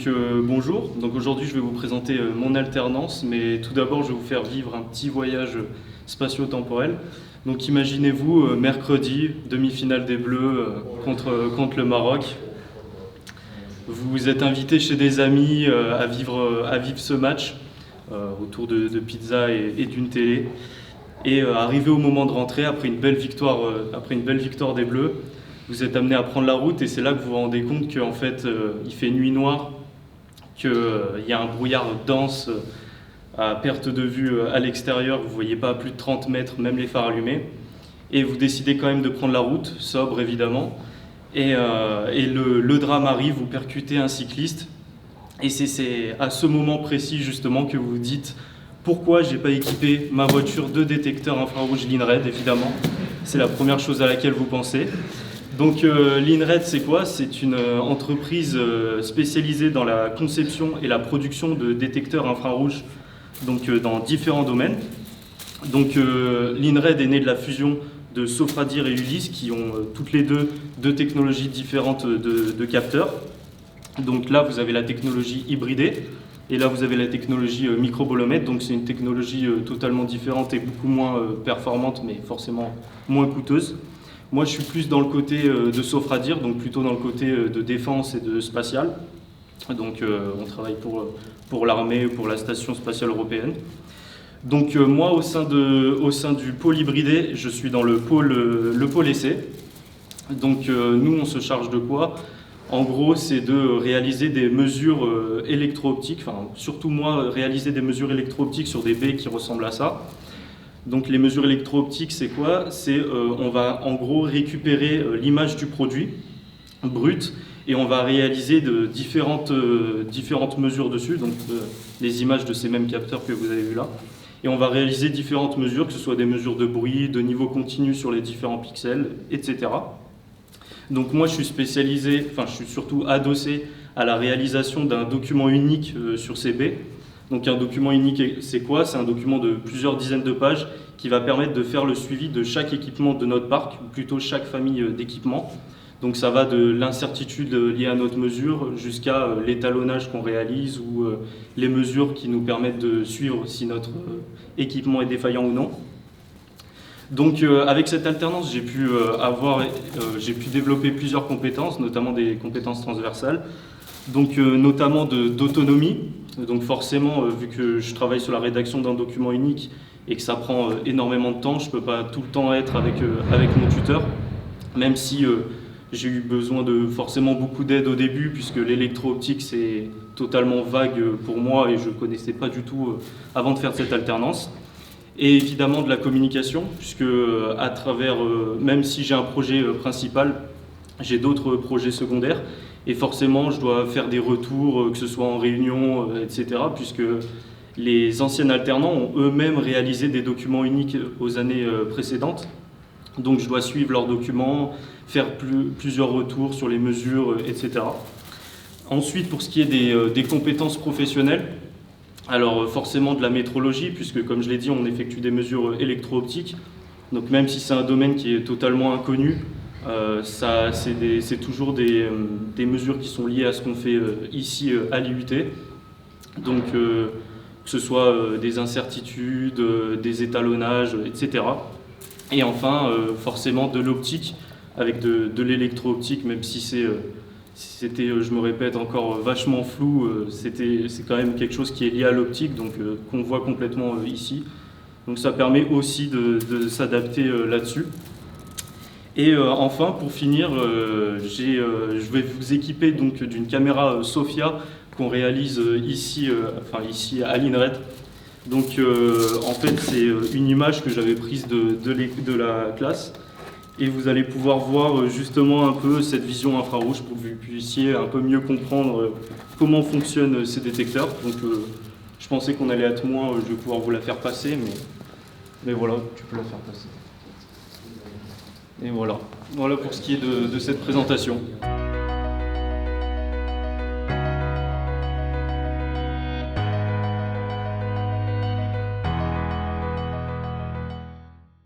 Bonjour, aujourd'hui je vais vous présenter mon alternance, mais tout d'abord je vais vous faire vivre un petit voyage spatio-temporel. Donc imaginez-vous mercredi, demi-finale des Bleus contre le Maroc. Vous êtes invité chez des amis à vivre ce match autour de pizza et d'une télé. Et arrivé au moment de rentrer, après une belle victoire des Bleus, vous êtes amené à prendre la route et c'est là que vous vous rendez compte qu'en fait il fait nuit noire, qu'il y a un brouillard dense à perte de vue à l'extérieur, vous ne voyez pas à plus de 30 mètres, même les phares allumés, et vous décidez quand même de prendre la route, sobre évidemment, et le drame arrive, vous percutez un cycliste, et c'est à ce moment précis justement que vous vous dites pourquoi j'ai pas équipé ma voiture de détecteur infrarouge Linred, évidemment, c'est la première chose à laquelle vous pensez. Donc Linred, c'est quoi? C'est une entreprise spécialisée dans la conception et la production de détecteurs infrarouges dans différents domaines. Donc Linred est né de la fusion de Sofradir et Ulysse qui ont toutes les deux technologies différentes de capteurs. Donc là vous avez la technologie hybridée et là vous avez la technologie microbolomètre. Donc c'est une technologie totalement différente et beaucoup moins performante mais forcément moins coûteuse. Moi, je suis plus dans le côté de Sofradir, donc plutôt dans le côté de défense et de spatial. Donc, on travaille pour l'armée, pour la Station spatiale européenne. Donc, moi, au sein du pôle hybridé, je suis dans le pôle essai. Donc, nous, on se charge de quoi? En gros, c'est de réaliser des mesures électro-optiques, enfin, surtout moi, réaliser des mesures électro-optiques sur des baies qui ressemblent à ça. Donc les mesures électro-optiques, c'est quoi? C'est on va en gros récupérer l'image du produit brut et on va réaliser de différentes mesures dessus, donc les images de ces mêmes capteurs que vous avez vus là. Et on va réaliser différentes mesures, que ce soit des mesures de bruit, de niveau continu sur les différents pixels, etc. Donc moi je suis spécialisé, enfin je suis surtout adossé à la réalisation d'un document unique sur ces baies. Donc un document unique, c'est quoi? C'est un document de plusieurs dizaines de pages qui va permettre de faire le suivi de chaque équipement de notre parc, ou plutôt chaque famille d'équipements. Donc ça va de l'incertitude liée à notre mesure jusqu'à l'étalonnage qu'on réalise ou les mesures qui nous permettent de suivre si notre équipement est défaillant ou non. Donc avec cette alternance, j'ai pu développer plusieurs compétences, notamment des compétences transversales, donc notamment d'autonomie. Donc forcément, vu que je travaille sur la rédaction d'un document unique et que ça prend énormément de temps, je ne peux pas tout le temps être avec mon tuteur, même si j'ai eu besoin de forcément beaucoup d'aide au début, puisque l'électro-optique c'est totalement vague pour moi et je ne connaissais pas du tout avant de faire cette alternance. Et évidemment de la communication, puisque à travers, même si j'ai un projet principal, j'ai d'autres projets secondaires. Et forcément, je dois faire des retours, que ce soit en réunion, etc. Puisque les anciens alternants ont eux-mêmes réalisé des documents uniques aux années précédentes. Donc je dois suivre leurs documents, faire plusieurs retours sur les mesures, etc. Ensuite, pour ce qui est des compétences professionnelles, alors forcément de la métrologie, puisque comme je l'ai dit, on effectue des mesures électro-optiques. Donc même si c'est un domaine qui est totalement inconnu, c'est toujours des mesures qui sont liées à ce qu'on fait ici à l'IUT. Donc que ce soit des incertitudes, des étalonnages, etc. Et enfin, forcément de l'optique avec de l'électro-optique, même si c'était, je me répète, encore vachement flou, c'est quand même quelque chose qui est lié à l'optique, donc qu'on voit complètement ici. Donc ça permet aussi de s'adapter là-dessus. Et enfin, pour finir, je vais vous équiper donc d'une caméra Sophia qu'on réalise ici à l'INRED. Donc en fait, c'est une image que j'avais prise de la classe. Et vous allez pouvoir voir justement un peu cette vision infrarouge pour que vous puissiez un peu mieux comprendre comment fonctionnent ces détecteurs. Donc je pensais qu'on allait être moins, je vais pouvoir vous la faire passer, mais voilà, tu peux la faire passer. Et voilà pour ce qui est de cette présentation.